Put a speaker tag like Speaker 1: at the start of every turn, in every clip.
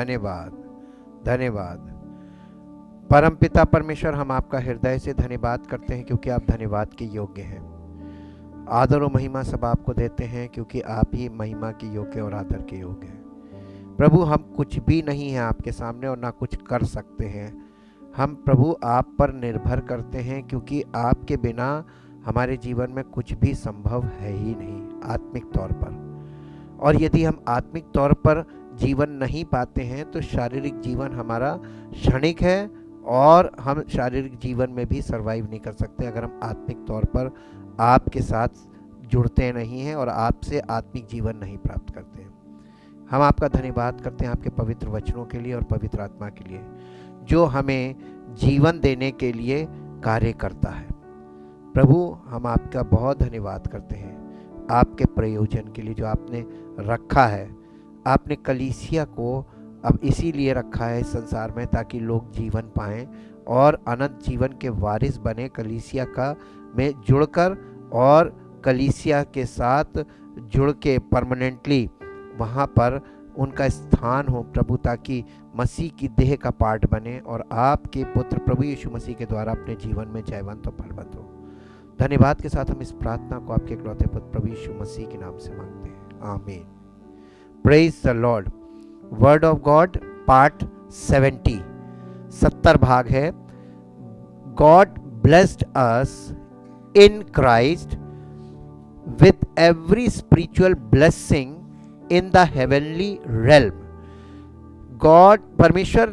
Speaker 1: धन्यवाद, धन्यवाद। परमपिता परमेश्वर, हम आपका हृदय से धन्यवाद करते हैं क्योंकि आप धन्यवाद के योग्य हैं। आदर और महिमा सब आपको देते हैं क्योंकि आप ही महिमा के योग्य और आदर के योग्य हैं। प्रभु, हम कुछ भी नहीं हैं आपके सामने और ना कुछ कर सकते हैं। हम प्रभु आप पर निर्भर करते हैं क्योंकि आपके बिना हमारे जीवन में कुछ भी संभव है ही नहीं आत्मिक तौर पर। और यदि हम आत्मिक तौर पर जीवन नहीं पाते हैं तो शारीरिक जीवन हमारा क्षणिक है और हम शारीरिक जीवन में भी सर्वाइव नहीं कर सकते अगर हम आत्मिक तौर पर आपके साथ जुड़ते नहीं हैं और आपसे आत्मिक जीवन नहीं प्राप्त करते हैं। हम आपका धन्यवाद करते हैं आपके पवित्र वचनों के लिए और पवित्र आत्मा के लिए जो हमें जीवन देने के लिए कार्य करता है। प्रभु, हम आपका बहुत धन्यवाद करते हैं आपके प्रयोजन के लिए जो आपने रखा है। आपने कलीसिया को अब इसीलिए रखा है इस संसार में ताकि लोग जीवन पाएं और अनंत जीवन के वारिस बने, कलीसिया का में जुड़कर और कलीसिया के साथ जुड़ के परमानेंटली वहाँ पर उनका स्थान हो प्रभु, ताकि मसीह की देह का पार्ट बने और आपके पुत्र प्रभु यीशु मसीह के द्वारा अपने जीवन में जयवंत और फलवंत हो। धन्यवाद के साथ हम इस प्रार्थना को आपके इकलौते पुत्र प्रभु यीशु मसीह के नाम से मांगते हैं, आमीन। Praise the Lord. Word of God part 70 भाग है। God blessed us in Christ with every spiritual blessing in the heavenly realm. God परमेश्वर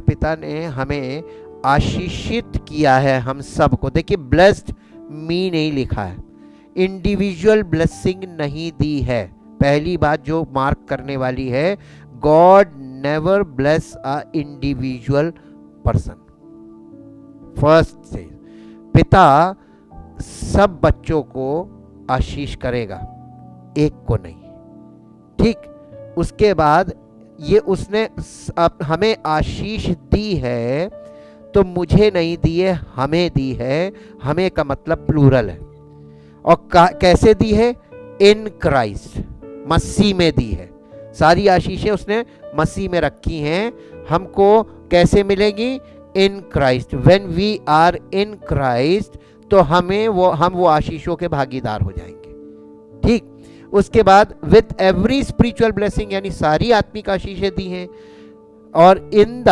Speaker 1: पिता ने हमें आशीषित किया है हम सबको। देखिए, ब्लेस्ड मी नहीं लिखा है, इंडिविजुअल ब्लेसिंग नहीं दी है। पहली बात जो मार्क करने वाली है, God never bless a individual person. First से पिता सब बच्चों को आशीष करेगा, एक को नहीं, ठीक। उसके बाद ये उसने हमें आशीष दी है तो मुझे नहीं दी है, हमें दी है। हमें का मतलब प्लूरल है। और कैसे दी है? इन क्राइस्ट, मसीह में दी है। सारी आशीषें उसने मसीह में रखी हैं। हमको कैसे मिलेगी? In Christ. When we are in Christ तो हम वो आशीषों के भागीदार हो जाएंगे, ठीक। उसके बाद विथ एवरी स्पिरिचुअल ब्लेसिंग, यानी सारी आत्मिक आशीषें दी हैं। और इन द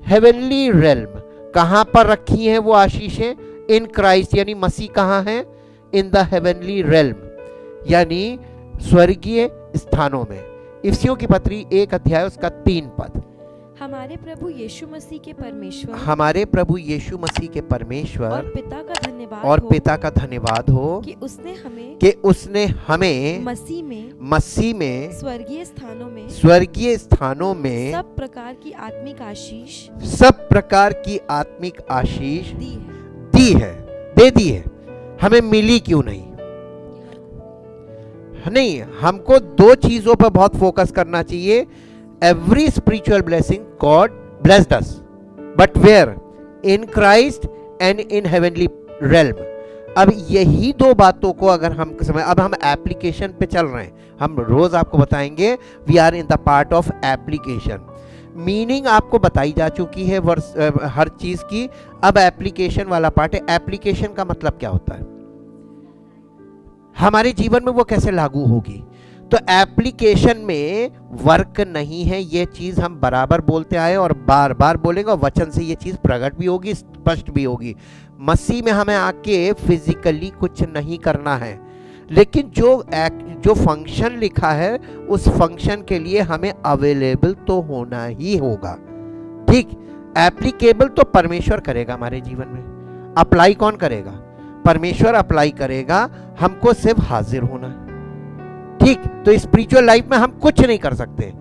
Speaker 1: हेवनली रेल्म, कहां पर रखी हैं वो आशीषें? इन क्राइस्ट, यानी मसीह कहां है? इन द हेवनली रेल्म, यानी स्वर्गीय स्थानों में। इफिसियों की पत्री 1 अध्याय उसका 3 पद।
Speaker 2: हमारे प्रभु यीशु मसीह के परमेश्वर
Speaker 1: और
Speaker 2: पिता
Speaker 1: का धन्यवाद हो
Speaker 2: कि उसने हमें
Speaker 1: मसीह में
Speaker 2: स्वर्गीय स्थानों में सब प्रकार की आत्मिक आशीष
Speaker 1: दे दी है। हमें मिली क्यों नहीं? हमको दो चीजों पर बहुत फोकस करना चाहिए। Every spiritual blessing God blessed us, but where? In Christ and in heavenly realm. अब यही दो बातों को अगर हम अब हम एप्लीकेशन पे चल रहे हैं। हम रोज आपको बताएंगे we are in the part of application. Meaning आपको बताई जा चुकी है हर चीज की। अब एप्लीकेशन वाला पार्ट है। एप्लीकेशन का मतलब क्या होता है? हमारे जीवन में वो कैसे लागू होगी? तो एप्लीकेशन में वर्क नहीं है, ये चीज हम बराबर बोलते आए और बार बार बोलेंगे और वचन से ये चीज प्रकट भी होगी, स्पष्ट भी होगी। मसीह में हमें आके फिजिकली कुछ नहीं करना है, लेकिन जो फंक्शन लिखा है उस फंक्शन के लिए हमें अवेलेबल तो होना ही होगा, ठीक। एप्लीकेबल तो परमेश्वर करेगा हमारे जीवन में। अप्लाई कौन करेगा? परमेश्वर अप्लाई करेगा। हमको सिर्फ हाजिर होना है, ठीक। तो स्पिरिचुअल लाइफ में हम कुछ नहीं कर सकते,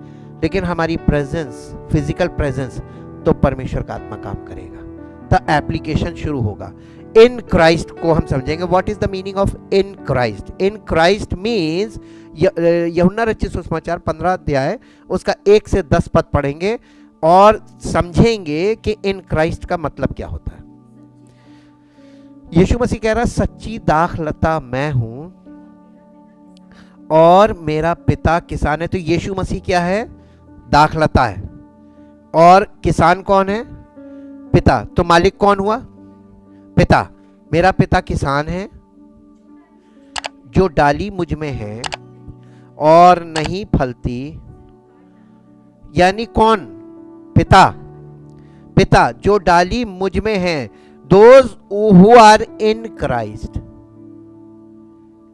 Speaker 1: लेकिन हमारी प्रेजेंस, फिजिकल प्रेजेंस, तो परमेश्वर का आत्मा काम करेगा। तो एप्लीकेशन शुरू होगा। इन क्राइस्ट को हम समझेंगे। What is the meaning of in Christ? In Christ means, यूहन्ना रचित सुसमाचार 15 अध्याय उसका 1 से 10 पद पढ़ेंगे और समझेंगे कि इन क्राइस्ट का मतलब क्या होता है। यीशु मसीह कह रहा, सच्ची दाखलता मैं हूं और मेरा पिता किसान है। तो यीशु मसीह क्या है? दाखलता है, और किसान कौन है? पिता। तो मालिक कौन हुआ? पिता। मेरा पिता किसान है, जो डाली मुझ में है और नहीं फलती, यानी कौन? पिता। पिता जो डाली मुझ में है, those who are in Christ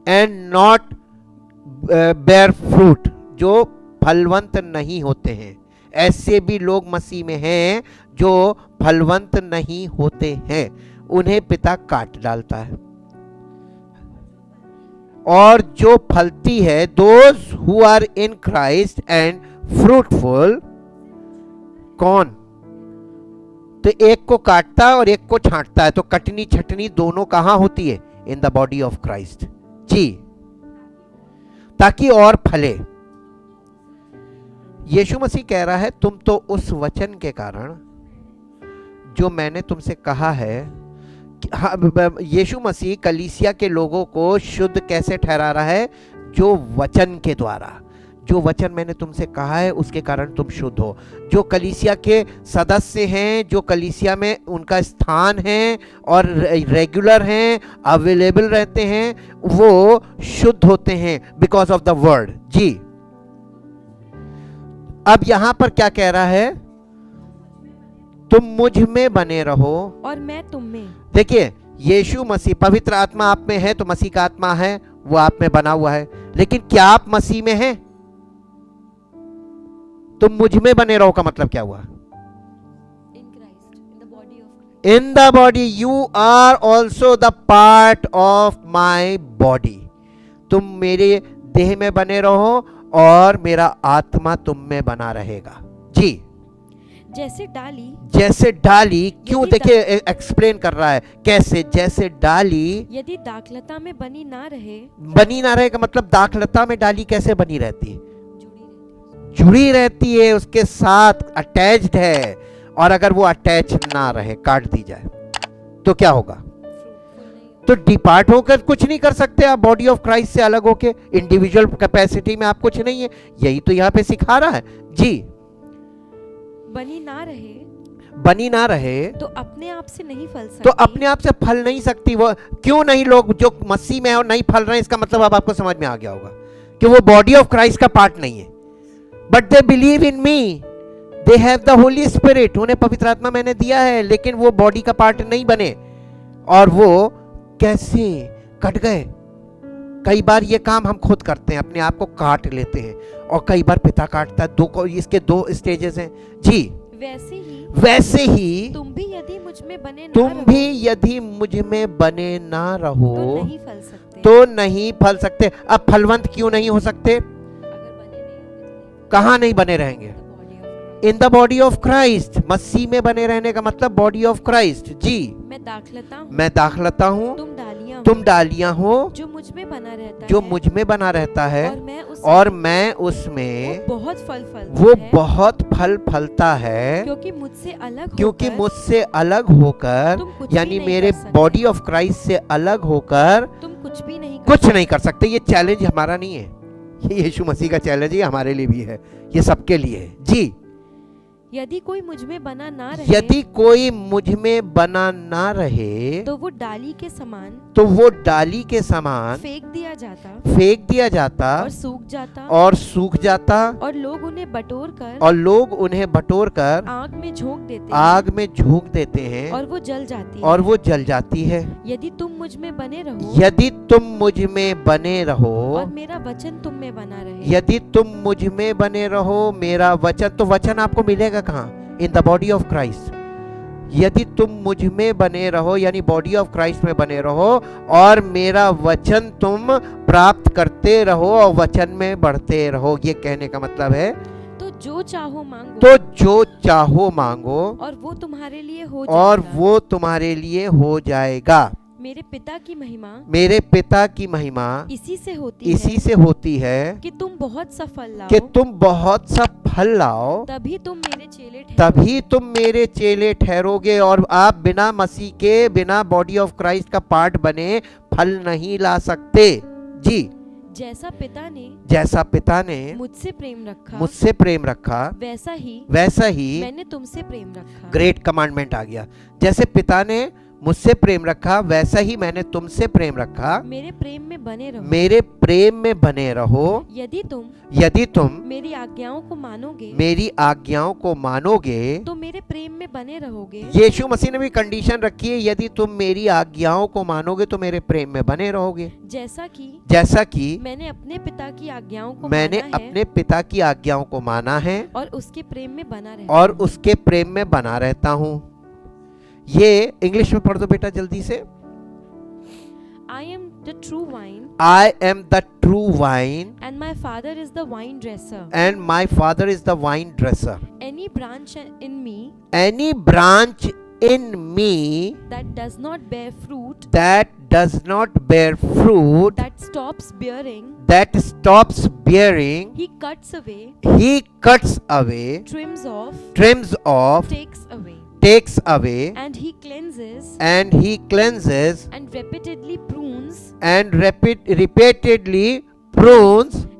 Speaker 1: and not bear fruit, जो फलवंत नहीं होते हैं। ऐसे भी लोग मसीह में हैं जो फलवंत नहीं होते हैं, उन्हें पिता काट डालता है। और जो फलती है, those who are in Christ and fruitful, कौन? तो एक को काटता है और एक को छांटता है। तो कटनी छटनी दोनों कहां होती है? In the body of Christ. जी, ताकि और फले। यीशु मसीह कह रहा है, तुम तो उस वचन के कारण जो मैंने तुमसे कहा है। यीशु मसीह कलीसिया के लोगों को शुद्ध कैसे ठहरा रहा है? जो वचन के द्वारा, जो वचन मैंने तुमसे कहा है उसके कारण तुम शुद्ध हो। जो कलीसिया के सदस्य हैं, जो कलीसिया में उनका स्थान है और रेगुलर हैं, अवेलेबल रहते हैं, वो शुद्ध होते हैं बिकॉज ऑफ द वर्ड। जी, अब यहां पर क्या कह रहा है? तुम मुझ में बने रहो
Speaker 2: और मैं तुम में।
Speaker 1: देखिए, यीशु मसीह, पवित्र आत्मा आप में है तो मसीह का आत्मा है, वो आप में बना हुआ है। लेकिन क्या आप मसीह में हैं? तुम मुझ में बने रहो का मतलब क्या हुआ? In the body you are also the part of my body. तुम मेरे देह में बने रहो और मेरा आत्मा तुम में बना रहेगा। जी, जैसे डाली क्यों? देखिए, एक्सप्लेन कर रहा है कैसे। जैसे डाली
Speaker 2: यदि दाखलता में बनी ना रहे
Speaker 1: का मतलब दाखलता में डाली कैसे बनी रहती है? जुड़ी रहती है, उसके साथ अटैच्ड है। और अगर वो अटैच ना रहे, काट दी जाए, तो क्या होगा? तो डिपार्ट होकर कुछ नहीं कर सकते आप। बॉडी ऑफ क्राइस्ट से अलग होके इंडिविजुअल कैपेसिटी में आप कुछ नहीं है। यही तो यहाँ पे सिखा रहा है। जी,
Speaker 2: बनी ना रहे
Speaker 1: तो
Speaker 2: अपने आप से नहीं फल सकती।
Speaker 1: तो अपने आप से फल नहीं सकती। वो क्यों नहीं? लोग जो मसीह में है और नहीं फल रहे हैं, इसका मतलब अब आपको समझ में आ गया होगा कि वो बॉडी ऑफ क्राइस्ट का पार्ट नहीं है। But they believe in me, they have the Holy spirit. उन्हें पवित्र आत्मा मैंने दिया है, लेकिन वो बॉडी का पार्ट नहीं बने। और वो कैसे कट गए? कई बार ये काम हम खुद करते हैं, अपने आप को काट लेते हैं, और कई बार पिता काटता है। इसके दो स्टेजेस हैं। जी, वैसे ही
Speaker 2: तुम भी यदि मुझ में बने ना रहो
Speaker 1: तो नहीं फल सकते। अब फलवंत क्यों नहीं हो सकते? कहां नहीं बने रहेंगे? In the body of Christ. मसीह में बने रहने का मतलब बॉडी ऑफ क्राइस्ट। जी, मैं दाखलता हूँ, तुम डालियां हो,
Speaker 2: जो मुझ में
Speaker 1: बना रहता है, और मैं उसमें
Speaker 2: वो
Speaker 1: बहुत फल फलता है,
Speaker 2: क्योंकि मुझसे
Speaker 1: अलग होकर, यानी मेरे बॉडी ऑफ क्राइस्ट से अलग होकर
Speaker 2: तुम कुछ
Speaker 1: नहीं कर सकते। ये चैलेंज हमारा नहीं है, ये यीशु मसीह का चैलेंज है, हमारे लिए भी है, ये सबके लिए है। जी,
Speaker 2: यदि कोई मुझ में बना ना रहे
Speaker 1: तो वो डाली के समान
Speaker 2: फेंक दिया जाता
Speaker 1: और सूख जाता
Speaker 2: और लोग उन्हें बटोर कर आग में झोंक देते हैं
Speaker 1: और वो जल जाती है।
Speaker 2: यदि तुम मुझ में बने रहो और मेरा वचन तुम में बना रहे।
Speaker 1: तो वचन आपको मिलेगा कहाँ? इन द बॉडी ऑफ क्राइस्ट। यदि तुम मुझ में बने रहो, यानी बॉडी ऑफ क्राइस्ट में बने रहो, और मेरा वचन तुम प्राप्त करते रहो और वचन में बढ़ते रहो। ये कहने का मतलब है,
Speaker 2: तो जो चाहो मांगो
Speaker 1: और वो तुम्हारे लिए हो जाएगा।
Speaker 2: मेरे पिता की महिमा
Speaker 1: इसी से होती है
Speaker 2: कि तुम बहुत
Speaker 1: सा फल लाओ,
Speaker 2: तभी
Speaker 1: तुम मेरे चेले ठहरोगे। और आप बिना मसीह के, बिना बॉडी ऑफ क्राइस्ट का पार्ट बने फल नहीं ला सकते। जी,
Speaker 2: जैसा पिता ने
Speaker 1: मुझसे प्रेम रखा वैसा ही
Speaker 2: मैंने तुमसे प्रेम रखा।
Speaker 1: ग्रेट कमांडमेंट आ गया। जैसे पिता ने मुझसे प्रेम रखा वैसा ही मैंने तुमसे प्रेम रखा।
Speaker 2: मेरे प्रेम में
Speaker 1: बने रहो। यदि तुम
Speaker 2: मेरी आज्ञाओं को मानोगे
Speaker 1: तो
Speaker 2: मेरे प्रेम में बने रहोगे।
Speaker 1: यीशु मसीह ने भी कंडीशन रखी है, यदि तुम मेरी आज्ञाओं को मानोगे तो मेरे प्रेम में बने रहोगे। जैसा कि मैंने अपने पिता की आज्ञाओं को माना है
Speaker 2: और उसके प्रेम में बना
Speaker 1: रहता हूँ। ये इंग्लिश में पढ़ दो बेटा जल्दी से।
Speaker 2: I am the true wine, and my father is the vine dresser. Any branch in me that does not bear fruit, that stops bearing, he cuts away, trims off, takes away, and he cleanses and repeatedly prunes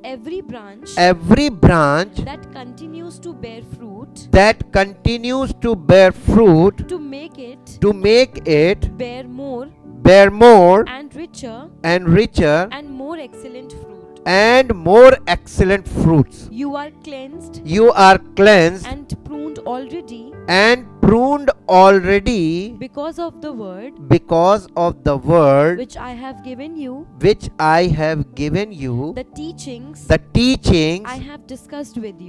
Speaker 2: every branch that continues to bear fruit, to make it bear more and richer and more excellent fruits. You are cleansed and pruned already because of the word which I have given you, the teachings I have discussed with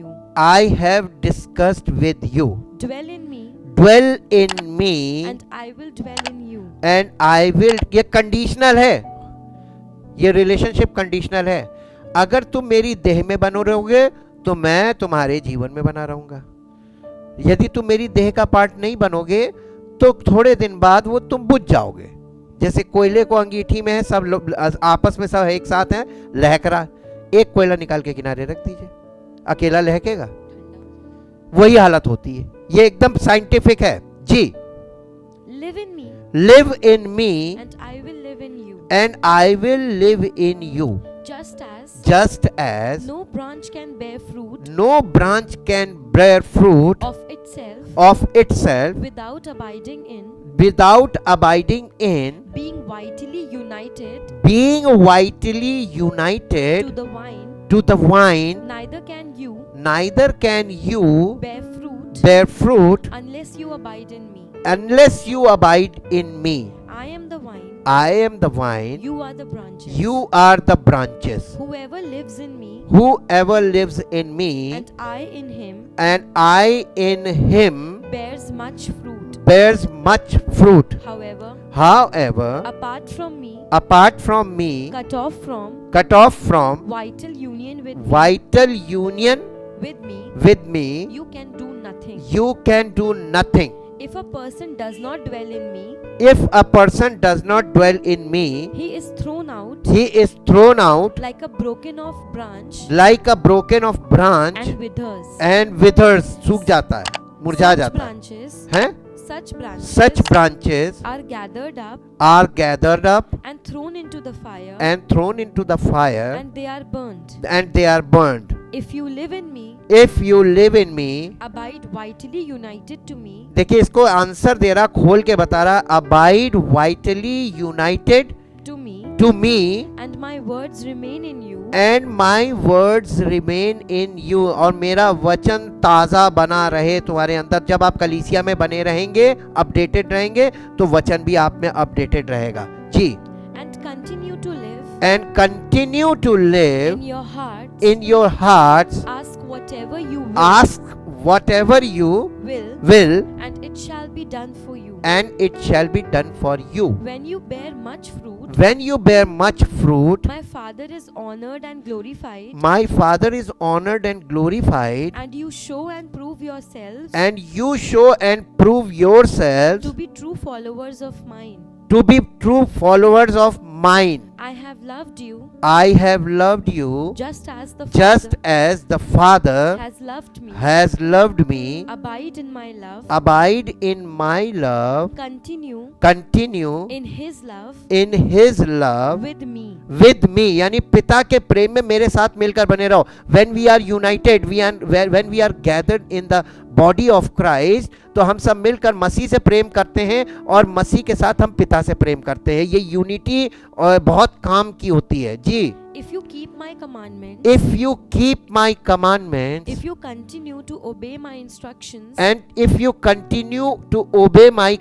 Speaker 2: you. Dwell in me and I will dwell in you.
Speaker 1: ये conditional है, ये relationship conditional है। अगर तुम मेरी देह में बनो रहोगे तो मैं तुम्हारे जीवन में बना रहूंगा। यदि तुम मेरी देह का पार्ट नहीं बनोगे तो थोड़े दिन बाद वो तुम बुझ जाओगे। जैसे कोयले को अंगीठी में है, सब लोग आपस में सब एक साथ हैं, लहक रहा, एक कोयला निकाल के किनारे रख दीजिए, अकेला लहकेगा? वही हालत होती है। ये एकदम साइंटिफिक है जी। Live in me
Speaker 2: and I will live in you.
Speaker 1: And I will live in you. Just as
Speaker 2: no branch can bear fruit of itself without abiding in being vitally united to the vine. Neither can you bear fruit unless you abide in me. I am the vine. You are the branches. Whoever lives in me and I in him bears much fruit. However, apart from me, cut off from vital union with me, you can do nothing. If a person does not dwell in me, he is thrown out like a broken off branch and withers. सूख जाता है, मुरझा जाता है। Such branches are gathered up and thrown into the fire and they are burned. If you live in me, abide vitally united to me. देखिए इसको answer दे रहा, खोल के बता रहा, abide vitally united to me and my words remain in you. और मेरा वचन ताजा बना रहे तुम्हारे अंदर। जब आप कलीसिया में बने रहेंगे, अपडेटेड रहेंगे, तो वचन भी आप में अपडेटेड रहेगा जी। And continue to live in your hearts. Ask whatever you will and it shall be done for you. When you bear much fruit, my Father is honored and glorified. And you show and prove yourselves to be true followers of mine. I have loved you,
Speaker 1: I have loved you,
Speaker 2: just as the
Speaker 1: Father
Speaker 2: has loved me.
Speaker 1: Abide in my love.
Speaker 2: Continue
Speaker 1: in His love
Speaker 2: with me.
Speaker 1: यानी पिता के प्रेम में मेरे साथ मिलकर बने रहो. When we are united, when we are gathered in the body of Christ, तो हम सब मिलकर मसीह से प्रेम करते हैं और मसीह के साथ हम पिता से प्रेम करते हैं. ये यूनिटी बहुत काम की होती है जी.
Speaker 2: If you keep my commandments, if you continue to obey my instructions,
Speaker 1: and if you continue to obey my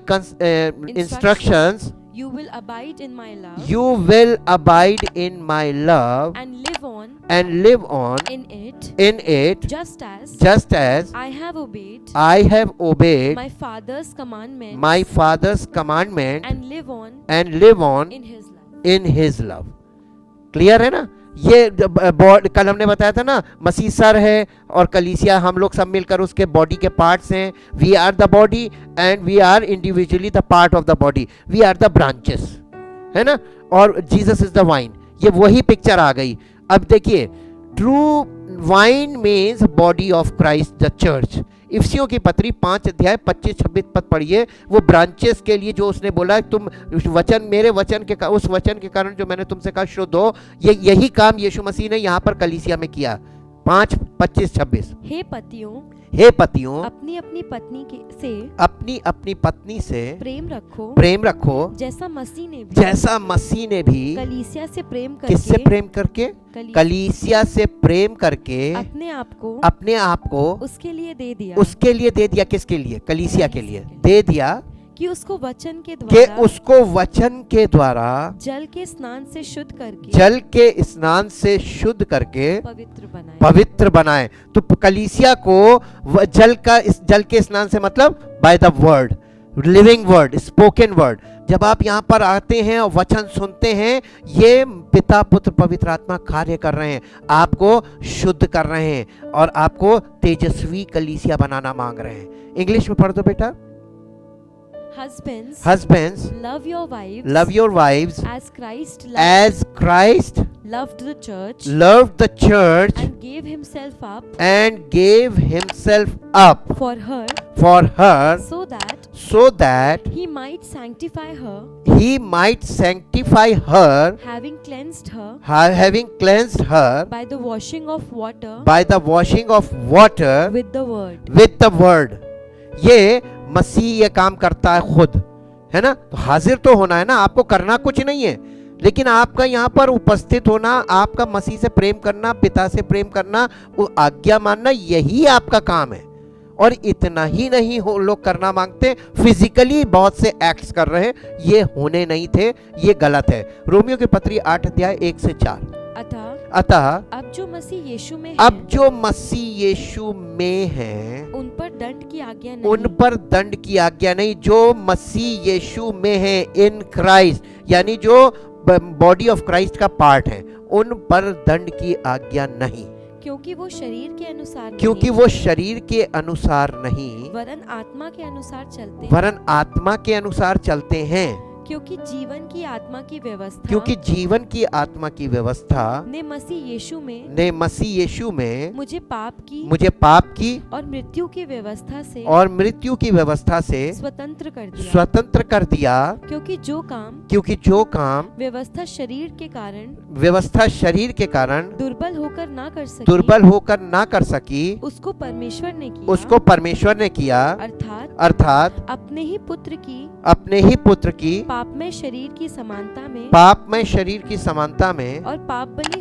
Speaker 1: instructions,
Speaker 2: you will abide in my love, and live on
Speaker 1: in it,
Speaker 2: just as
Speaker 1: I have obeyed
Speaker 2: my Father's commandments, and live on in His love.
Speaker 1: Clear है ना. ये कल हमने बताया था ना, मसीह sir है और कलीसिया हम लोग सब मिलकर उसके बॉडी के पार्ट्स हैं. We are the body and we are individually the part of the body. We are the branches, है ना. और जीसस इज द वाइन. ये वही पिक्चर आ गई. अब देखिए, true wine means body of Christ the church. इफिसियों की पत्री 5 अध्याय 25-26 पद पढ़िए. वो ब्रांचेस के लिए जो उसने बोला, तुम वचन मेरे वचन के उस वचन के कारण जो मैंने तुमसे कहा शुद्ध हो, यही काम यीशु मसीह ने यहाँ पर कलीसिया में किया. 5:25-26. हे पतियों
Speaker 2: अपनी अपनी पत्नी से
Speaker 1: प्रेम रखो
Speaker 2: जैसा मसीह ने भी
Speaker 1: कलीसिया से प्रेम करके.
Speaker 2: किससे प्रेम करके?
Speaker 1: कलीसिया से प्रेम करके
Speaker 2: अपने आप को
Speaker 1: उसके लिए दे दिया. किसके लिए? कलीसिया के लिए दे दिया
Speaker 2: कि उसको वचन
Speaker 1: के द्वारा
Speaker 2: जल के स्नान से शुद्ध करके
Speaker 1: पवित्र बनाए. तो कलीसिया को जल के स्नान से मतलब bye the word, living word, spoken word. जब आप यहाँ पर आते हैं और वचन सुनते हैं, ये पिता पुत्र पवित्र आत्मा कार्य कर रहे हैं, आपको शुद्ध कर रहे हैं और आपको तेजस्वी कलीसिया बनाना मांग रहे हैं. इंग्लिश में पढ़ दो बेटा.
Speaker 2: Husbands, love your wives as Christ loved the church and gave himself up for her
Speaker 1: so that
Speaker 2: he might sanctify her, having cleansed her by the washing of water with the word.
Speaker 1: ये मसीह ये काम करता है खुद, है ना. तो हाजिर तो होना है ना, आपको करना कुछ नहीं है, लेकिन आपका यहाँ पर उपस्थित होना, आपका मसीह से प्रेम करना, पिता से प्रेम करना, वो आज्ञा मानना, यही आपका काम है. और इतना ही नहीं हो लोग करना मांगते, फिजिकली बहुत से एक्ट्स कर रहे हैं, ये होने नहीं थे, ये गलत है. रोमियो की पत्री 8 अध्याय 1-4. अतः
Speaker 2: अब जो मसीह
Speaker 1: यीशु में है
Speaker 2: उन पर
Speaker 1: दंड की आज्ञा नहीं. जो मसीह यीशु में है, इन क्राइस्ट, यानी जो बॉडी ऑफ क्राइस्ट का पार्ट है, उन पर दंड की आज्ञा नहीं,
Speaker 2: क्योंकि वो शरीर के अनुसार नहीं, वरन आत्मा के अनुसार चलते हैं. क्योंकि जीवन की आत्मा की व्यवस्था ने मसीह यीशु में मुझे पाप की और मृत्यु की व्यवस्था से स्वतंत्र कर दिया. क्योंकि जो काम व्यवस्था शरीर के कारण दुर्बल होकर ना कर सकी, उसको परमेश्वर ने किया. अर्थात अपने ही पुत्र की पाप में शरीर की समानता में और पाप बलि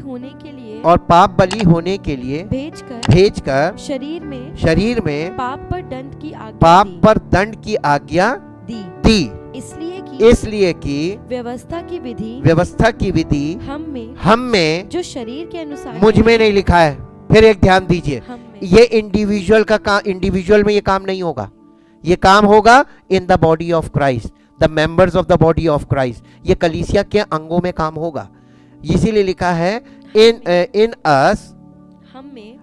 Speaker 2: होने के लिए भेजकर शरीर में पाप पर दंड की आज्ञा दी. इसलिए कि व्यवस्था की विधि हम में जो शरीर के अनुसार, मुझ में नहीं लिखा है. फिर एक ध्यान दीजिए, ये इंडिविजुअल में ये काम नहीं होगा, ये काम होगा इन the body of Christ, the members of the body of Christ. ये कलीसिया के अंगों में काम होगा. इसीलिए लिखा है इन अस,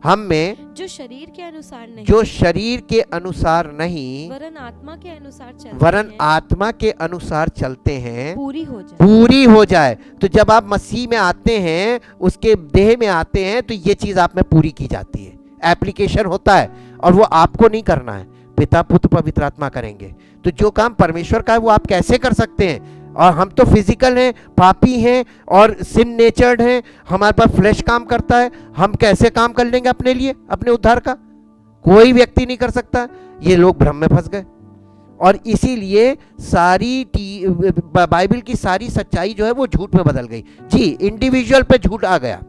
Speaker 2: हम में
Speaker 3: जो शरीर के अनुसार नहीं,
Speaker 2: जो शरीर के अनुसार नहीं,
Speaker 3: वरन आत्मा के अनुसार चलते
Speaker 2: वरन
Speaker 3: हैं,
Speaker 2: आत्मा के अनुसार चलते हैं,
Speaker 3: पूरी हो जाए।
Speaker 2: पूरी हो जाए। तो जब आप मसीह में आते हैं, उसके देह में आते हैं, तो ये चीज आप में पूरी की जाती है, एप्लीकेशन होता है, और वो आपको नहीं करना है, पिता पुत्र पवित्र आत्मा करेंगे। तो जो काम परमेश्वर का है वो आप कैसे कर सकते हैं? और हम तो फिजिकल हैं, पापी हैं और सिन नेचर्ड हैं, हमारे पास फ्लैश काम करता है, हम कैसे काम कर लेंगे अपने लिए, अपने उद्धार का? कोई व्यक्ति नहीं कर सकता। ये लोग भ्रम में फंस गए, और इसीलिए सारी बाइबल की सारी सच्चाई जो है वो झूठ में बदल गई। जी, इंडिविजुअल पे झूठ आ गया।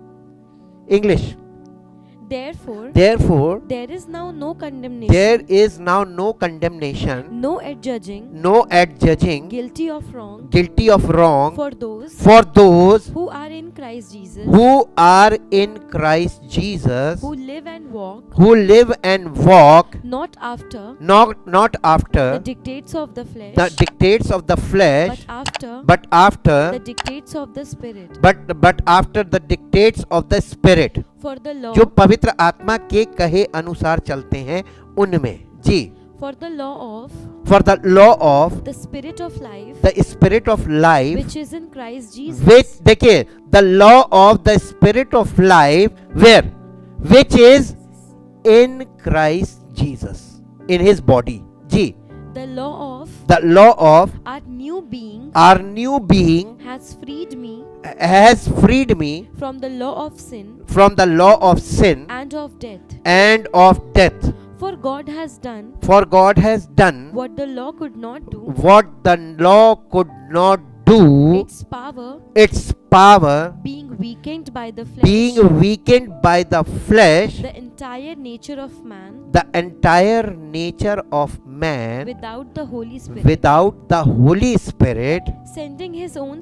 Speaker 2: English,
Speaker 3: Therefore, there is now no condemnation.
Speaker 2: There is now no condemnation.
Speaker 3: No adjudging.
Speaker 2: No adjudging.
Speaker 3: Guilty of wrong.
Speaker 2: Guilty of wrong.
Speaker 3: For those.
Speaker 2: For those.
Speaker 3: Who are in Christ Jesus.
Speaker 2: Who are in Christ Jesus.
Speaker 3: Who live and walk.
Speaker 2: Who live and walk.
Speaker 3: Not after.
Speaker 2: Not after.
Speaker 3: The dictates of the flesh.
Speaker 2: The dictates of the flesh.
Speaker 3: But after.
Speaker 2: The
Speaker 3: dictates of the spirit.
Speaker 2: But after the dictates of the spirit.
Speaker 3: For the law.
Speaker 2: जो पवित्र आत्मा के कहे अनुसार चलते हैं उनमें। जी,
Speaker 3: for the law of
Speaker 2: the
Speaker 3: spirit of life,
Speaker 2: the spirit of life,
Speaker 3: which is in Christ Jesus.
Speaker 2: which, देखिए, the law of the spirit of life, where, which is in Christ Jesus, in his body. Ji,
Speaker 3: the law of our new being has freed me from the law of sin and of death. For God has done what the law could not do. Its power
Speaker 2: being weakened by the flesh,
Speaker 3: the entire nature of man
Speaker 2: without the Holy Spirit,
Speaker 3: sending his own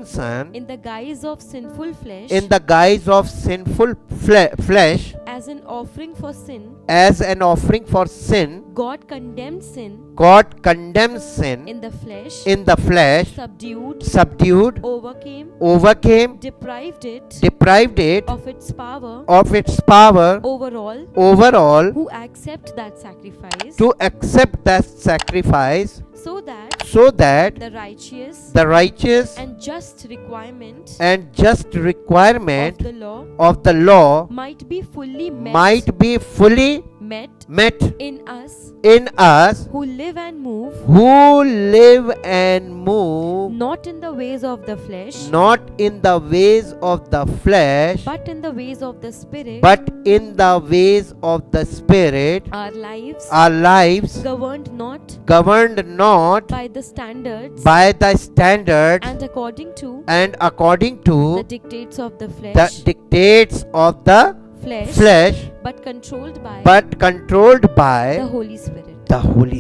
Speaker 3: son
Speaker 2: in
Speaker 3: the guise of sinful
Speaker 2: flesh,
Speaker 3: as an offering for sin. God condemned sin in the flesh,
Speaker 2: subdued, overcame,
Speaker 3: deprived it of its power over all who accept that sacrifice, so that the righteous and just requirement
Speaker 2: of the law
Speaker 3: might be fully
Speaker 2: met
Speaker 3: in us who live and move not in the ways of the flesh, but in the ways of the Spirit, our lives governed not by the standards and according to the dictates of the flesh, but controlled by the
Speaker 2: Holy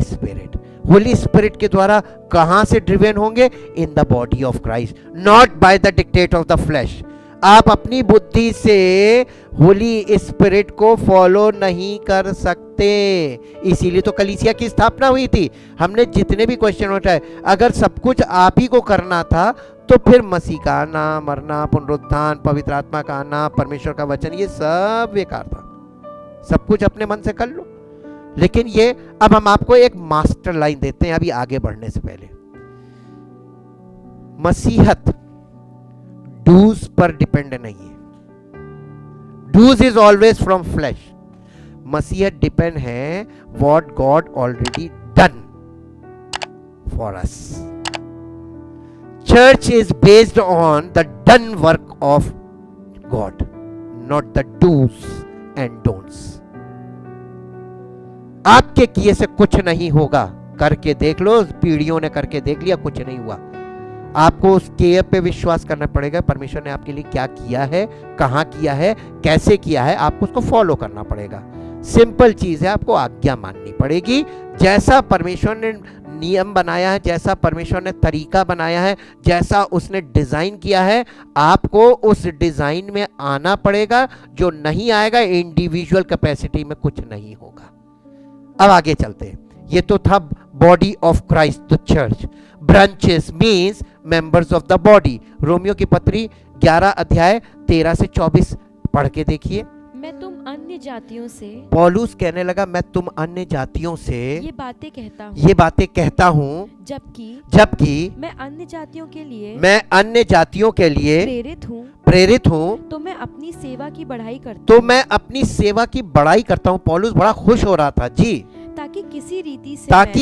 Speaker 2: Spirit. Holy Spirit के द्वारा कहां से driven होंगे? In the body of Christ, not by the dictate of the flesh. आप अपनी बुद्धि से Holi spirit को फॉलो नहीं कर सकते। इसीलिए तो कलीसिया की स्थापना हुई थी। हमने जितने भी क्वेश्चन उठाए, अगर सब कुछ आप ही को करना था तो फिर मसीह का आना, मरना, पुनरुत्थान, पवित्र आत्मा का आना, परमेश्वर का वचन, ये सब बेकार था। सब कुछ अपने मन से कर लो। लेकिन ये अब हम आपको एक मास्टर लाइन देते हैं अभी आगे बढ़ने से पहले। मसीहत डूज पर डिपेंड नहीं है। Dos is always from flesh. मसीहत डिपेंड है what God already done for us. Church is based on the done work of God, not the dos and don'ts. आपके किए से कुछ नहीं होगा, करके देख लो, पीढ़ियों ने करके देख लिया, कुछ नहीं हुआ। आपको उस किए पे विश्वास करना पड़ेगा। परमेश्वर ने आपके लिए क्या किया है, कहां किया है, कैसे किया है, आपको उसको फॉलो करना पड़ेगा। सिंपल चीज है, आपको आज्ञा माननी पड़ेगी। जैसा परमेश्वर ने नियम बनाया है, जैसा परमेश्वर ने तरीका बनाया है, जैसा उसने डिजाइन किया है, आपको उस डिजाइन में आना पड़ेगा। जो नहीं आएगा, इंडिविजुअल कैपेसिटी में कुछ नहीं होगा। अब आगे चलते हैं। ये तो था body of Christ, the church. Branches means members of the body. Romeo की पत्री 11 अध्याय 13 से 24
Speaker 1: पढ़ के देखिए।
Speaker 3: मैं तुम अन्य जातियों से,
Speaker 1: पौलुस कहने लगा मैं तुम अन्य जातियों से
Speaker 3: ये बातें
Speaker 1: कहता हूँ
Speaker 3: जबकि मैं अन्य जातियों के लिए
Speaker 1: प्रेरित हूँ
Speaker 3: तो मैं अपनी सेवा की बढ़ाई करता हूँ।
Speaker 1: पौलुस बड़ा खुश हो रहा था जी,
Speaker 3: ताकि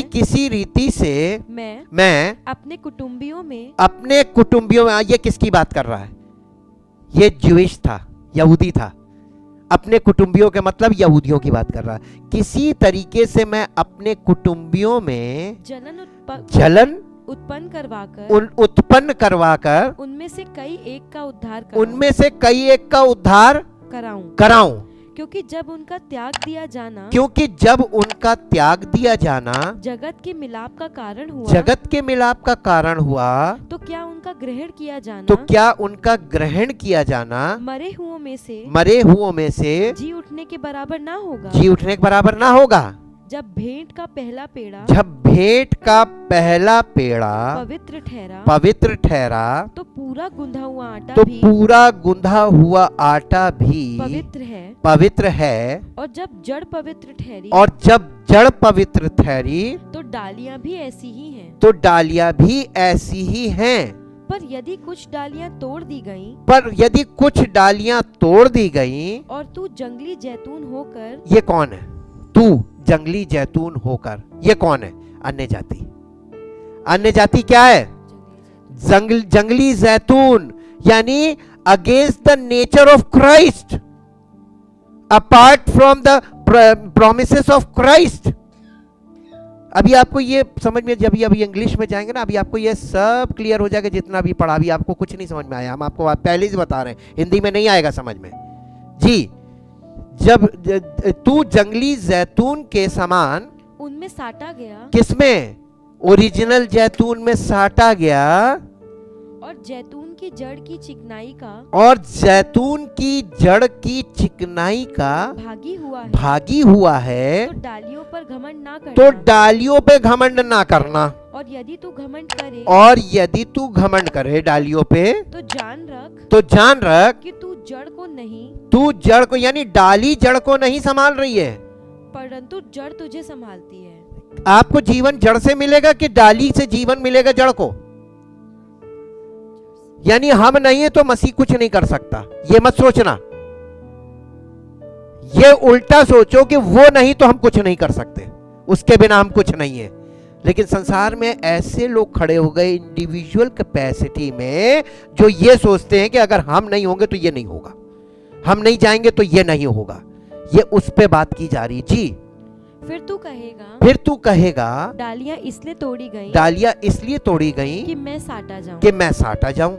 Speaker 3: किसी रीति से
Speaker 1: मैं
Speaker 3: अपने कुटुंबियों में,
Speaker 1: ये किसकी बात कर रहा है? ये ज्यूइश था, यहूदी था। अपने कुटुंबियों के मतलब यहूदियों की बात कर रहा है। किसी तरीके से मैं अपने कुटुंबियों में जलन उत्पन्न करवाकर
Speaker 3: उनमें से कई एक का उद्धार
Speaker 1: कराऊं।
Speaker 3: क्योंकि जब उनका त्याग दिया जाना जगत के मिलाप का कारण हुआ तो क्या उनका ग्रहण किया जाना मरे हुओं में से जी उठने के बराबर ना होगा। जब भेंट का पहला पेड़ा पवित्र ठहरा तो पूरा गुंधा हुआ आटा भी पवित्र है। और जब जड़ पवित्र ठहरी तो डालियां भी ऐसी ही हैं। पर यदि कुछ डालियां तोड़ दी गईं और तू जंगली जैतून होकर, ये कौन है? तू जंगली जैतून होकर, ये कौन है? अन्य जाति क्या है? जंगली जैतून, यानी against the nature of Christ, apart from the promises of Christ. अभी आपको ये समझ में, जब अभी इंग्लिश में जाएंगे ना, अभी आपको ये सब क्लियर हो जाएगा। जितना भी पढ़ा, अभी आपको कुछ नहीं समझ में आया, हम आपको पहले ही बता रहे हैं, हिंदी में नहीं आएगा समझ में जी। जब तू जंगली जैतून के समान उनमें साटा गया, किसमें? ओरिजिनल जैतून में साटा गया, और जैतून की जड़ की चिकनाई का भागी हुआ है। तो डालियों पे घमंड ना करना। और यदि तू घमंड करे डालियों पे, तो जान रख कि तू जड़ को यानी डाली जड़ को नहीं संभाल रही है, परंतु जड़ तुझे संभालती है। आपको जीवन जड़ से मिलेगा कि डाली से जीवन मिलेगा जड़ को? यानी हम नहीं है तो मसीह कुछ नहीं कर सकता, ये मत सोचना। ये उल्टा सोचो कि वो नहीं तो हम कुछ नहीं कर सकते, उसके बिना हम कुछ नहीं है। लेकिन संसार में ऐसे लोग खड़े हो गए इंडिविजुअल कैपेसिटी में, जो ये सोचते हैं कि अगर हम नहीं होंगे तो ये नहीं होगा, हम नहीं जाएंगे तो ये नहीं होगा। ये उस पे बात की जा रही जी। फिर तू कहेगा डालियां इसलिए तोड़ी गई कि मैं साटा जाऊं।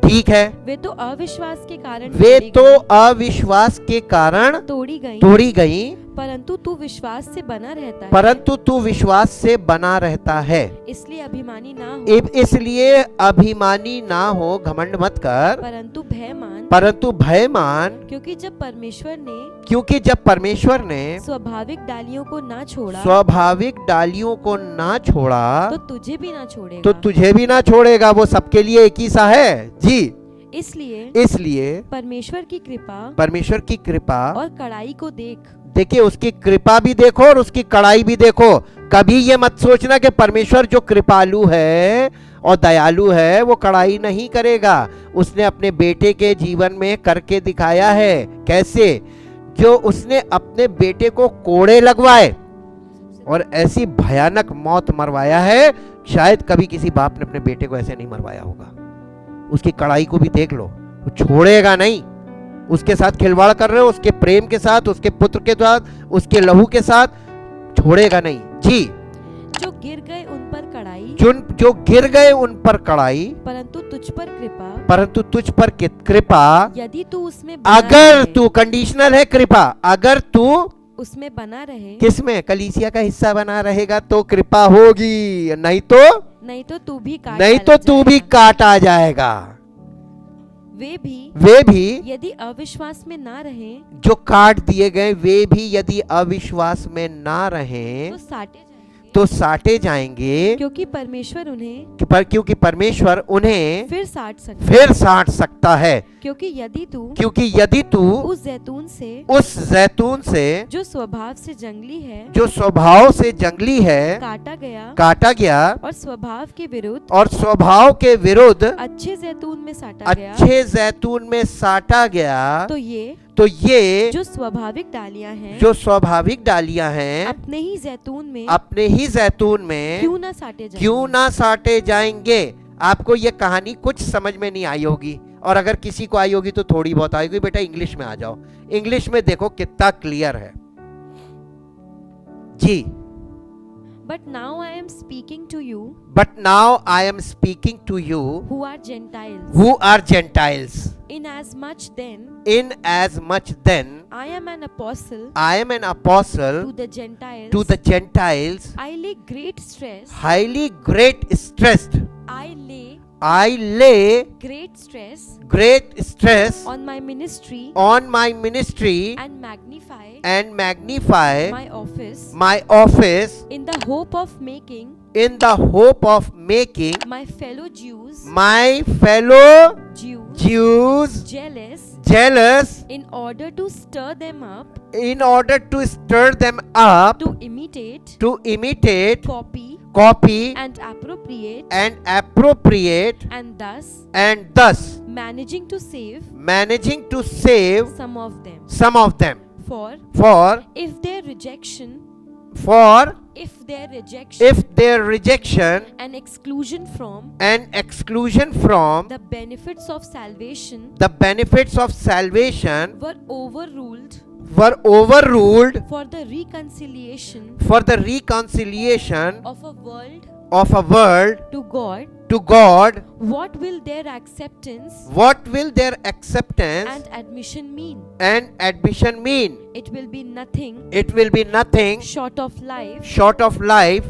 Speaker 3: ठीक है। वे तो अविश्वास के कारण तोड़ी गई, परंतु तू विश्वास से बना रहता है। इसलिए अभिमानी ना हो, घमंड मत कर, परंतु भय मान, क्योंकि जब परमेश्वर ने स्वाभाविक डालियों को ना छोड़ा तो तुझे भी ना छोड़ेगा। वो सबके लिए एक ही सा है जी। इसलिए परमेश्वर की कृपा और कड़ाई को देखिए, उसकी कृपा भी देखो और उसकी कड़ाई भी देखो। कभी ये मत सोचना कि परमेश्वर जो कृपालु है और दयालु है वो कड़ाई नहीं करेगा। उसने अपने बेटे के जीवन में करके दिखाया है। कैसे? जो उसने अपने बेटे को कोड़े लगवाए और ऐसी भयानक मौत मरवाया है, शायद कभी किसी बाप ने अपने बेटे को ऐसे नहीं मरवाया होगा। उसकी कड़ाई को भी देख लो, वो छोड़ेगा नहीं। उसके साथ खिलवाड़ कर रहे हो, उसके प्रेम के साथ, उसके पुत्र के साथ, उसके लहू के साथ, छोड़ेगा नहीं जी। जो गिर गए उन पर कड़ाई, परंतु तुझ पर कृपा, यदि तू उसमें अगर तू कंडीशनल है कृपा, अगर तू उसमें बना रहे, किसमें? कलीसिया का हिस्सा बना रहेगा तो कृपा होगी, नहीं तो तू भी काटा जाएगा। वे भी यदि अविश्वास में ना रहे, जो काट दिए गए वे भी यदि अविश्वास में ना रहे
Speaker 1: तो साटे जाएंगे,
Speaker 3: क्योंकि परमेश्वर उन्हें
Speaker 1: क्योंकि परमेश्वर उन्हें
Speaker 3: फिर साट
Speaker 1: सकता है।
Speaker 3: क्योंकि यदि तू उस जैतून से
Speaker 1: जो स्वभाव से जंगली है काटा गया
Speaker 3: और स्वभाव के विरुद्ध
Speaker 1: अच्छे जैतून में साटा गया,
Speaker 3: तो ये जो स्वाभाविक डालियां हैं
Speaker 1: अपने ही जैतून में क्यों ना साटे जाएंगे। आपको ये कहानी कुछ समझ में नहीं आई होगी, और अगर किसी को आई होगी तो थोड़ी बहुत आई होगी। बेटा इंग्लिश में आ जाओ, इंग्लिश में देखो कितना क्लियर है जी।
Speaker 3: But now I am speaking to you who are Gentiles. Inasmuch then I am an apostle to the Gentiles. I lay great stress
Speaker 1: great stress
Speaker 3: on my ministry and magnify
Speaker 1: my office
Speaker 3: in the hope of making my fellow Jews jealous
Speaker 1: in order to stir them up
Speaker 3: to imitate,
Speaker 1: copy
Speaker 3: and appropriate, and
Speaker 1: thus
Speaker 3: managing to save
Speaker 1: some of them.
Speaker 3: For if their rejection and exclusion from the benefits of salvation were overruled for the reconciliation of a world to God, what will their acceptance and admission mean? It will be nothing short of life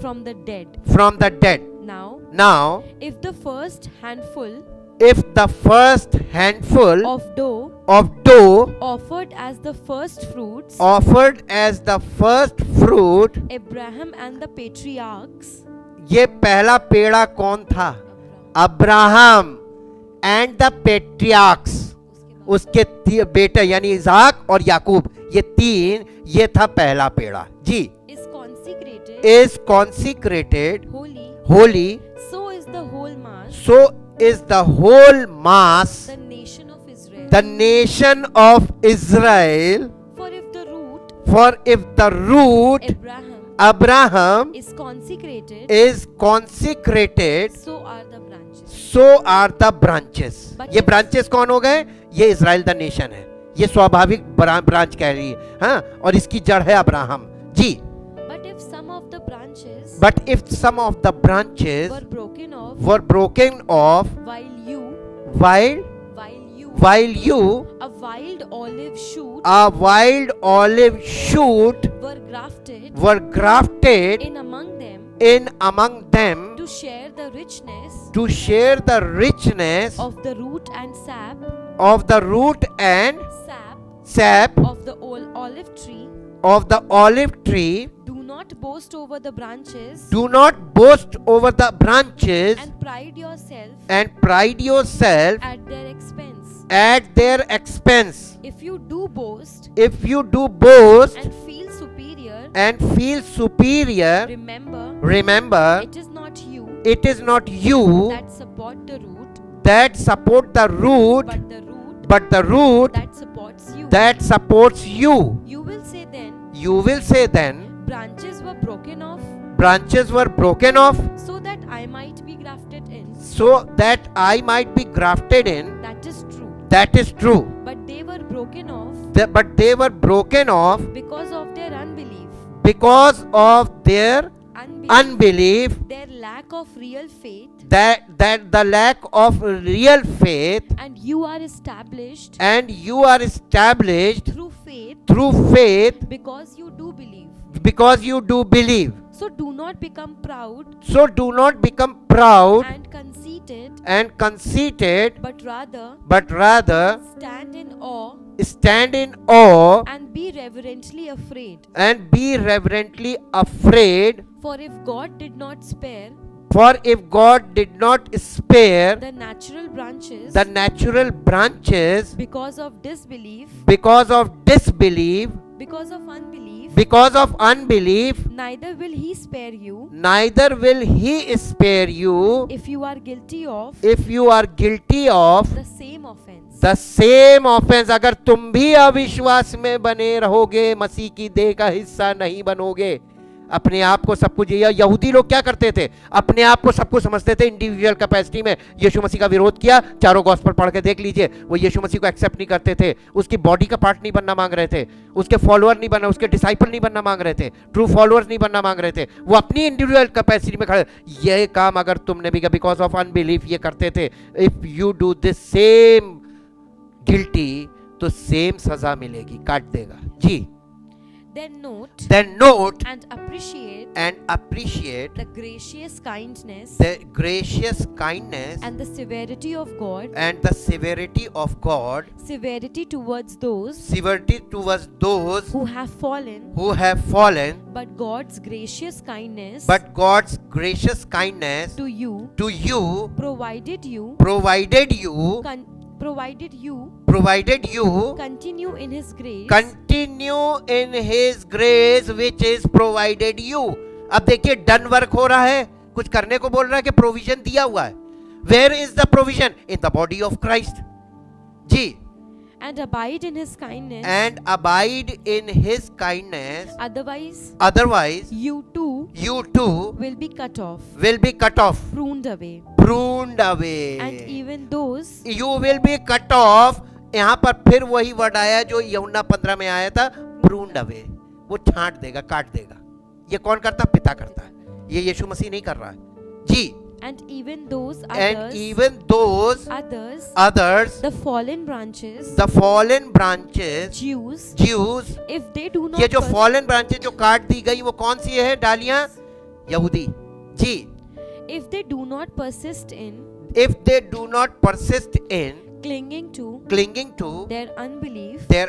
Speaker 3: from the dead. Now, if the first handful of dough offered as the first fruit Abraham and the patriarchs,
Speaker 1: ये पहला पेड़ा कौन था? Abraham and the पेट्रियार्क्स, उसके बेटे यानी Isaac और याकूब, ये तीन, ये था पहला पेड़ा जी। is consecrated holy,
Speaker 3: so is the whole
Speaker 1: mass,
Speaker 3: the nation
Speaker 1: of Israel.
Speaker 3: For
Speaker 1: if the root Abraham
Speaker 3: is consecrated, so are the branches.
Speaker 1: ये ब्रांचेस कौन हो गए? ये इज़राइल द नेशन है, ये स्वाभाविक ब्रांच कह रही है, हाँ, और इसकी जड़ है Abraham ji.
Speaker 3: But if some of the branches
Speaker 1: were broken off while you
Speaker 3: a wild
Speaker 1: olive shoot
Speaker 3: were grafted
Speaker 1: in among them
Speaker 3: to share the richness
Speaker 1: of
Speaker 3: the root and sap
Speaker 1: sap
Speaker 3: of the
Speaker 1: olive tree.
Speaker 3: Do not boast over the branches and pride yourself
Speaker 1: at their expense.
Speaker 3: If you do boast
Speaker 1: and
Speaker 3: feel superior,
Speaker 1: remember
Speaker 3: it is not
Speaker 1: you
Speaker 3: that support the root,
Speaker 1: but the root
Speaker 3: that supports you.
Speaker 1: You will say then
Speaker 3: branches were broken off so that I might be grafted in.
Speaker 1: That is true.
Speaker 3: But they were broken off because of their unbelief, their lack of real faith,
Speaker 1: the lack of real faith,
Speaker 3: and you are established
Speaker 1: through faith
Speaker 3: because you do believe.
Speaker 1: So do not become proud
Speaker 3: and conceited, but rather stand in awe
Speaker 1: and be reverently afraid.
Speaker 3: For if God did not spare
Speaker 2: For if God did not spare
Speaker 3: the natural branches
Speaker 2: because of
Speaker 3: disbelief,
Speaker 2: because of disbelief,
Speaker 3: because of unbelief,
Speaker 2: because of unbelief,
Speaker 3: neither will he spare you
Speaker 2: neither will he spare you
Speaker 3: if you are guilty of
Speaker 2: the
Speaker 3: same offense.
Speaker 2: अगर तुम भी अविश्वास में बने रहोगे, मसीह की देह का हिस्सा नहीं बनोगे, अपने आप को सब कुछ। यहूदी लोग क्या करते थे? अपने आप को सब कुछ समझते थे, इंडिविजुअल कैपेसिटी में। यीशु मसीह का विरोध किया, चारों गॉस्पेल पढ़ के देख लीजिए, वो यीशु मसीह को एक्सेप्ट नहीं करते थे, उसकी बॉडी का पार्ट नहीं बनना मांग रहे थे, उसके फॉलोअर नहीं बनना, उसके डिसाइपल नहीं बनना मांग रहे थे, ट्रू फॉलोअर्स नहीं बनना मांग रहे थे, वो अपनी इंडिविजुअल कैपेसिटी में खड़े। ये काम अगर तुमने भी बिकॉज ऑफ अनबिलीफ ये करते थे, if you do this same guilty, तो सेम सजा मिलेगी, काट देगा जी।
Speaker 3: Then
Speaker 2: note
Speaker 3: and appreciate
Speaker 2: the
Speaker 3: gracious kindness
Speaker 2: and
Speaker 3: the severity of God, severity towards those who have fallen, but God's gracious kindness to you provided you continue in his grace
Speaker 2: which is provided you। अब देखिए, done work हो रहा है, कुछ करने को बोल रहा है कि प्रोविजन दिया हुआ है। Where is the provision? In the body of Christ ji.
Speaker 3: and abide in his kindness,
Speaker 2: otherwise
Speaker 3: you too will be cut off, pruned away, and even those
Speaker 2: you will be cut off। यहाँ पर फिर वही word आया जो यूहन्ना 15 में आया था, pruned away। वो छांट देगा, काट देगा। ये कौन करता? पिता करता है, ये यीशु मसीह नहीं कर रहा है जी।
Speaker 3: and even those
Speaker 2: others,
Speaker 3: the fallen branches, Jews, if they do not
Speaker 2: ये जो fallen branches जो काट दी गई, वो कौन सी है डालियां? यहूदी जी।
Speaker 3: if they do not persist in clinging to their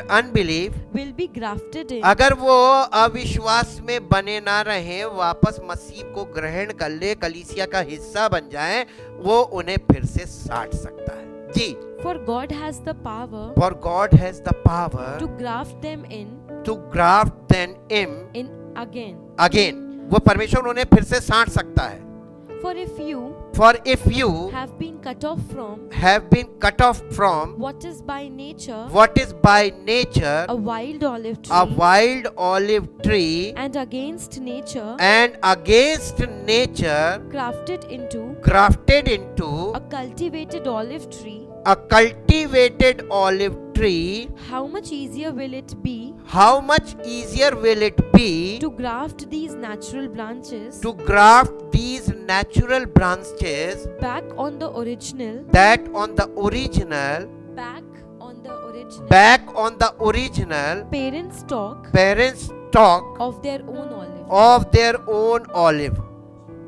Speaker 3: unbelief will be grafted in,
Speaker 2: अगर वो अविश्वास में बने ना रहे, वापस मसीह को ग्रहण कर ले, कलीसिया का हिस्सा बन जाए, वो उन्हें फिर से साट सकता है जी।
Speaker 3: for God has the power
Speaker 2: to
Speaker 3: graft them in
Speaker 2: again। वो परमेश्वर उन्हें फिर से साट सकता है।
Speaker 3: for if you have been cut off from what is by nature
Speaker 2: a
Speaker 3: wild olive tree, and against nature grafted into a cultivated olive tree, how much easier will it be to graft these natural branches back on the original parent stock of their own olive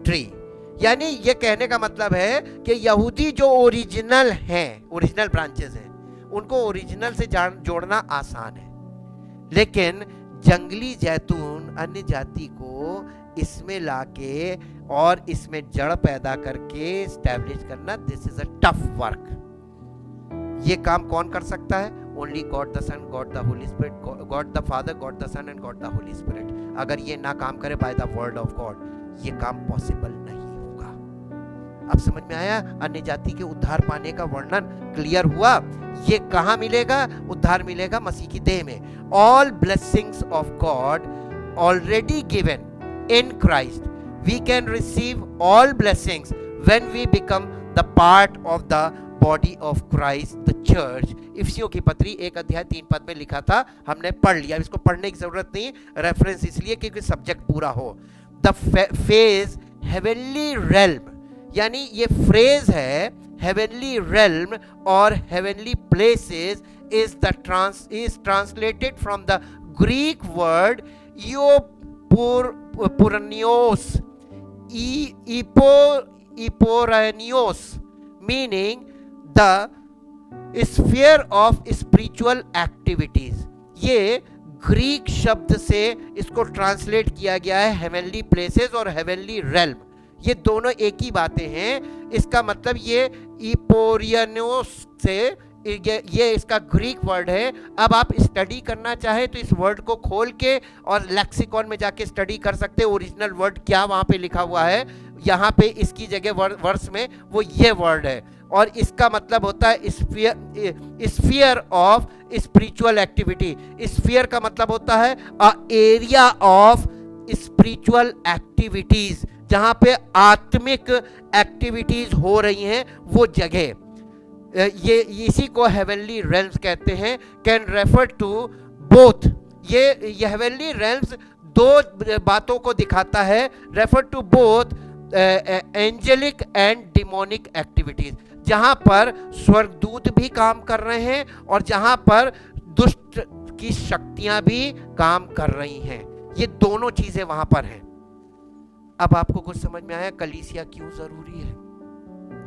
Speaker 2: tree। यानी ये कहने का मतलब है कि यहूदी जो original branches हैं, उनको ओरिजिनल से जोड़ना आसान है, लेकिन जंगली जैतून अन्य जाति को इसमें लाके और इसमें जड़ पैदा करके एस्टैब्लिश करना, this is a tough work. ये काम कौन कर सकता है? Only God the Son, God the Holy Spirit, God the Father, God the Son and God the Holy Spirit. अगर ये ना काम करे by the word of God, ये काम पॉसिबल नहीं होगा। अब समझ में आया? अन्य जाति के उद्धार पाने का वर्णन क्लियर हुआ। ये कहां मिलेगा? उद्धार मिलेगा मसीह की देह में। All blessings of God already given in Christ, we can receive all blessings when we become the part of the body of Christ, the church। इफिसियों की पत्री 1 अध्याय 3 पद में लिखा था, हमने पढ़ लिया, इसको पढ़ने की जरूरत नहीं, रेफरेंस इसलिए क्योंकि सब्जेक्ट पूरा हो। द फेज हेवनली रेल्म, यानी ये फ्रेज है हेवनली रेल्म और heavenly places is translated from the Greek word Puranios, Iporanios, meaning the sphere of spiritual activities। ये
Speaker 1: ग्रीक शब्द से इसको ट्रांसलेट किया गया है हेवनली प्लेसेस और हेवनली रेल्म। ये दोनों एक ही बातें हैं। इसका मतलब ये इपोरियनोस से ये इसका ग्रीक वर्ड है। अब आप स्टडी करना चाहे तो इस वर्ड को खोल के और लेक्सिकॉन में जाके स्टडी कर सकते हैं ओरिजिनल वर्ड क्या वहां पे लिखा हुआ है। यहाँ पे इसकी जगह वर्स में वो ये वर्ड है और इसका मतलब होता है sphere of spiritual activity. Sphere का मतलब होता है अ एरिया ऑफ स्पिरिचुअल एक्टिविटीज, जहां पे आत्मिक एक्टिविटीज हो रही हैं वो जगह। ये इसी को हेवनली रेल्म्स कहते हैं। Can refer to both. ये हेवनली रेल्म्स दो बातों को दिखाता है। Refer to both angelic and demonic activities, जहां पर स्वर्गदूत भी काम कर रहे हैं और जहां पर दुष्ट की शक्तियां भी काम कर रही हैं। ये दोनों चीजें वहां पर हैं। अब आपको कुछ समझ में आया कलीसिया क्यों जरूरी है?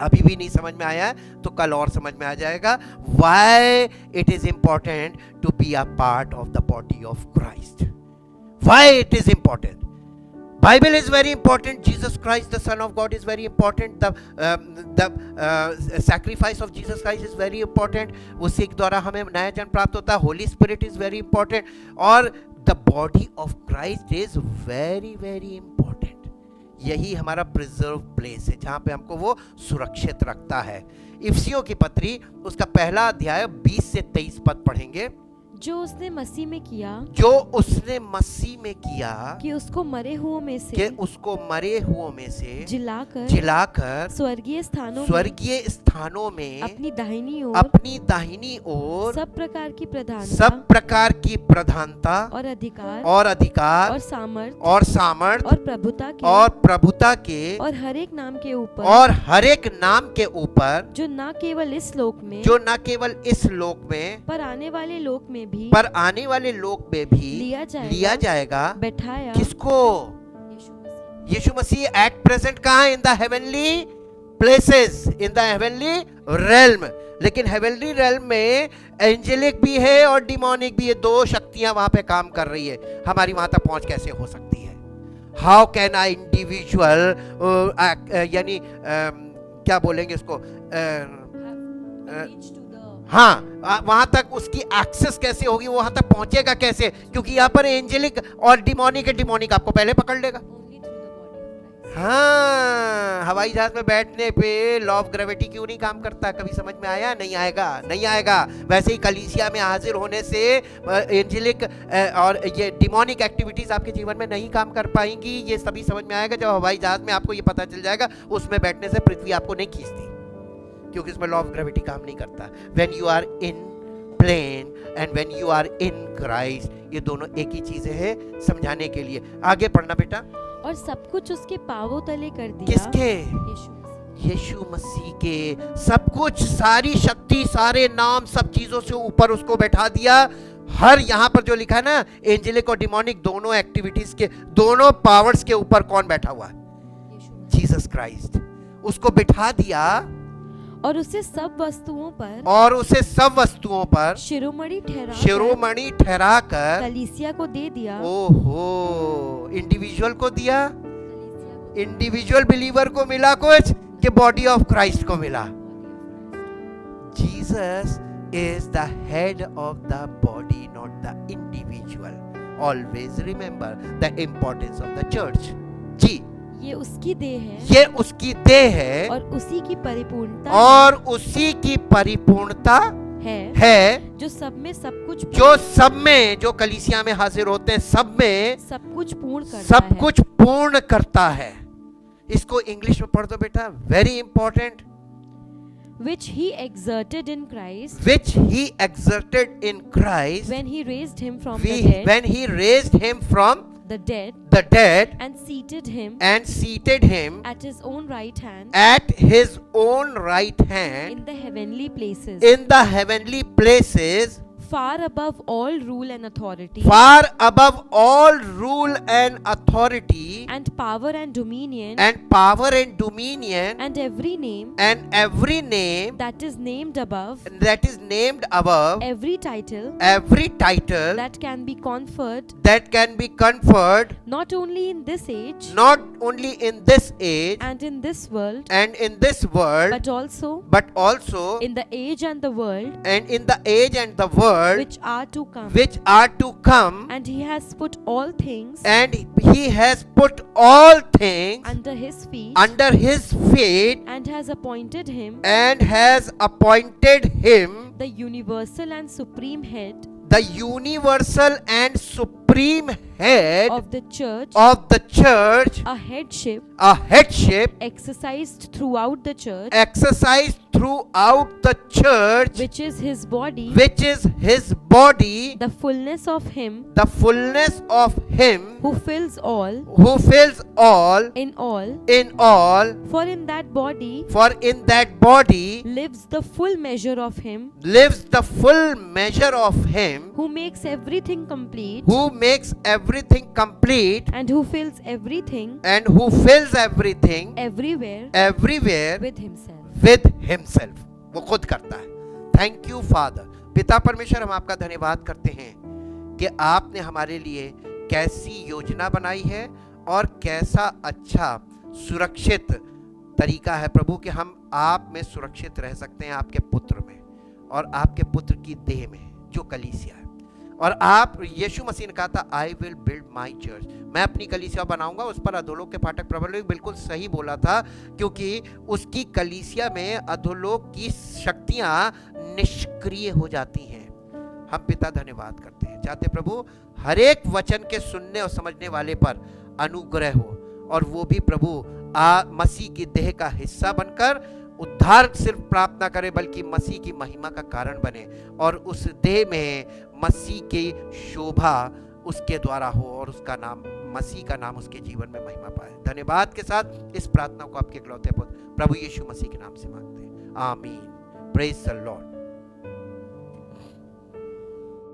Speaker 1: अभी भी नहीं समझ में आया तो कल और समझ में आ जाएगा। Why it is important to be a part of the body of Christ? Why it is important? Bible is very important. Jesus Christ, the Son of God, is very important. The sacrifice of Jesus Christ is very important. उसी के द्वारा हमें नया जन्म प्राप्त होता है. Holy Spirit is very important. और the body of Christ is very very important. यही हमारा प्रिजर्व प्लेस है जहां पे हमको वो सुरक्षित रखता है। इफिसियों की पत्री उसका पहला अध्याय 20 से 23 पद पढ़ेंगे।
Speaker 3: जो उसने मसीह में किया,
Speaker 1: जो उसने मसीह में किया,
Speaker 3: कि उसको मरे हुओं में से
Speaker 1: जिलाकर
Speaker 3: स्वर्गीय
Speaker 1: स्थानों में
Speaker 3: अपनी दाहिनी ओर सब प्रकार की प्रधानता और अधिकार और सामर्थ और
Speaker 1: प्रभुता के
Speaker 3: और हर एक नाम के ऊपर जो न केवल इस लोक में पर आने वाले लोक में भी लिया जाएगा बैठाया।
Speaker 1: किसको? यीशु मसीह एट प्रेजेंट कहाँ है? In the heavenly places, in the heavenly realm. लेकिन हेवनली रेल्म में एंजेलिक भी है और डिमोनिक भी है। दो शक्तियां वहां पे काम कर रही है। हमारी वहां तक पहुंच कैसे हो सकती है? हाउ कैन आई इंडिविजुअल यानी क्या बोलेंगे इसको, हाँ वहां तक उसकी एक्सेस कैसे होगी, वहां तक पहुंचेगा कैसे? क्योंकि यहाँ पर एंजेलिक और डिमोनिक आपको पहले पकड़ लेगा। हाँ, हवाई जहाज में बैठने पे लॉ ऑफ ग्रेविटी क्यों नहीं काम करता? कभी समझ में आया? नहीं आएगा। वैसे ही कलीसिया में हाजिर होने से एंजेलिक और ये डिमोनिक एक्टिविटीज आपके जीवन में नहीं काम कर पाएंगी। ये सभी समझ में आएगा जब हवाई जहाज में आपको ये पता चल जाएगा उसमें बैठने से पृथ्वी आपको नहीं खींचती, क्योंकि इसमें लॉ ऑफ ग्रेविटी काम नहीं करता। When you are in plane and when you are in Christ, ये दोनों एक ही चीजें हैं समझाने के लिए। आगे पढ़ना बेटा।
Speaker 3: और सब कुछ उसके पांवों तले कर दिया।
Speaker 1: किसके? यीशु मसीह के। सब कुछ, सारी शक्ति, सारे नाम, सब चीजों से ऊपर उसको बैठा दिया। हर यहाँ पर जो लिखा है ना, एंजेलिक और डिमोनिक दोनों एक्टिविटीज के, दोनों पावर्स के ऊपर कौन बैठा हुआ है? Jesus Christ. उसको बिठा दिया
Speaker 3: और उसे सब वस्तुओं पर शिरोमणि ठहराकर कलीसिया को दे दिया।
Speaker 1: ओहो, इंडिविजुअल को दिया। इंडिविजुअल बिलीवर को मिला कुछ कि बॉडी ऑफ क्राइस्ट को मिला? Jesus is the head of the body, not the individual. Always remember the importance of the church. जी,
Speaker 3: ये उसकी
Speaker 1: देह है
Speaker 3: और उसी की परिपूर्णता
Speaker 1: है
Speaker 3: जो सब में
Speaker 1: जो कलीसिया में हाजिर होते हैं सब में
Speaker 3: सब कुछ
Speaker 1: पूर्ण करता है। इसको इंग्लिश में पढ़ दो बेटा, very important.
Speaker 3: which he exerted in Christ when he raised him from the dead and seated him at his own right hand in the heavenly places far above all rule and authority,
Speaker 2: far above all rule and authority,
Speaker 3: and power and dominion,
Speaker 2: and power and dominion,
Speaker 3: and every name
Speaker 2: that
Speaker 3: is named above,
Speaker 2: every title
Speaker 3: that can be conferred,
Speaker 2: not
Speaker 3: only in this age
Speaker 2: and
Speaker 3: in this world,
Speaker 2: but
Speaker 3: also in the age and the world
Speaker 2: which
Speaker 3: are to come.
Speaker 2: and
Speaker 3: He has put all things
Speaker 2: he has put all things
Speaker 3: under his feet,
Speaker 2: and
Speaker 3: has appointed him the universal and supreme head of the church, a headship exercised throughout the church, which is his body, the fullness of him who fills all in all. For in that body lives the full measure of him who makes everything complete, and who fills everything everywhere with himself.
Speaker 2: वो खुद करता है. Thank you father. पिता परमेश्वर, हम आपका धन्यवाद करते हैं कि आपने हमारे लिए कैसी योजना बनाई है और कैसा अच्छा सुरक्षित तरीका है प्रभु कि हम आप में सुरक्षित रह सकते हैं, आपके पुत्र में और आपके पुत्र की देह में जो कलीसिया है. और आप यीशु मसीह ने कहा था, I will build my church, मैं अपनी कलीसिया बनाऊंगा, उस पर अधोलोक के फाटक प्रबल. बिल्कुल सही बोला था, क्योंकि उसकी कलीसिया में अधोलोक की शक्तियां निष्क्रिय हो जाती हैं. हम पिता धन्यवाद करते हैं, चाहते प्रभु हर एक वचन के सुनने और समझने वाले पर अनुग्रह हो, और वो भी प्रभु मसीह की देह का हिस्सा बनकर उद्धार सिर्फ प्राप्त ना करे बल्कि मसीह की महिमा का कारण बने, और उस देह में मसीह की शोभा उसके द्वारा हो, और उसका नाम, मसीह का नाम उसके जीवन में महिमा पाए. धन्यवाद के साथ इस प्रार्थना को आपके इकलौते पुत्र प्रभु यीशु मसीह के नाम से मांगते हैं. आमीन. Praise the Lord.